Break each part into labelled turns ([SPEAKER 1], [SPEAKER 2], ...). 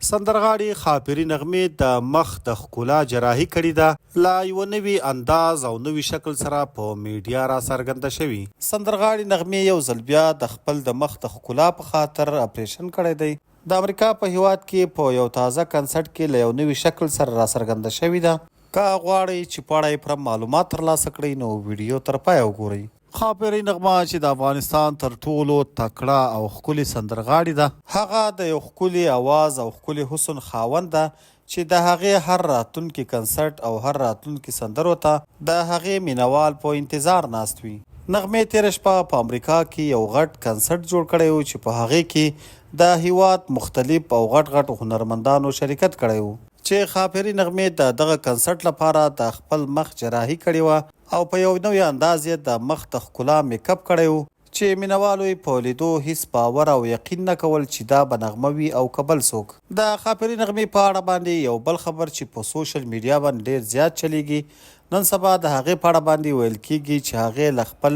[SPEAKER 1] سندرغاړي ښاپري نغمې د مخ د ښکلا جراحي کړې ده، لا یو نوي انداز او نوي شکل سره په میډیا را څرګنده شوي. سندرغاړي نغمې یو ځل بیا د خپل د مخ د ښکلا په خاطر اپریشن کړی دی. د امریکا په هیواد کې په یو تازه کنسرت کې له یو نوي شکل سره را څرګنده شوي ده. که غواړئ چې په اړه یې پوره معلومات ترلاسه کړئ نو ویډیو تر پایه وګورئ. ښاپري نغمه چې د افغانستان تر ټولو تکړه او ښکلې سندرغاړې ده، هغه د یو ښکلي اواز او ښکلي حسن خاوند ده چې د هغې هر راتلونکي کنسرت او هر راتلونکي سندرو ته د هغې مینوال په انتظار ناست وي. نغمې تېره شپه په امریکا کې یو غټ کنسرت جوړ کړی و چې په هغې کې د هیواد مختلف او غټ هنرمندانو شرکت کړی و چې ښاپري نغمې د دغه کنسرت لپاره د خپل مخ جراحي کړې وه او په یو نوي انداز یې د مخ د ښکلا میک اپ کړی و چې مینوالو یې په لیدو هیڅ باور او یقین نه کول چې دا به نغمه وي او که بل څوک. د ښاپري نغمې په اړه باندې یو بل خبر چې په سوشل میډیا باندې ډېر زیات چلیږي، نن سبا د هغې په اړه باندې ویل کیږي چې هغې له خپل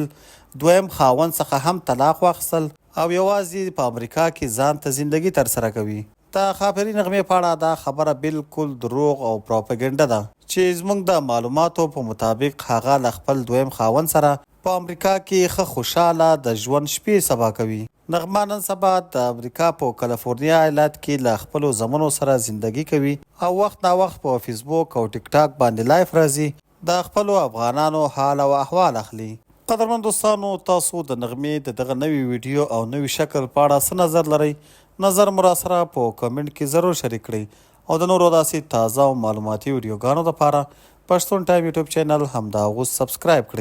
[SPEAKER 1] دویم خاوند څخه هم طلاق واخیستل او یوازې په امریکا کې ځان ته زندگی ترسره کوي. د ښاپري نغمې په اړه دا خبره بالکل دروغ او پروپاګنډه ده چې زموږ د معلوماتو په مطابق هغه له خپل دویم خاوند سره په امریکا کې ښه خوشحاله د ژوند شپې سبا کوي. نغمه نن سبا د امریکا په کالیفورنیا ایالت کې له خپلو زمنو سره زندگی کوي او وخت نا وخت په فیسبوک او ټیک ټاک باندې لایف راځي د خپلو افغانانو حال او احوال اخلي. قدرمن دوستانو، تاسو د نغمې د دغه نوي ویډیو او نوي شکل په اړه څه نظر لرئ؟ نظر مو راسره په کمنټ کې ضرور شریک کړئ او د نورو داسې تازه او معلوماتي ویډیوګانو لپاره پښتون ټایم یوټیوب چینل همدا اوس سبسکرایب کړئ.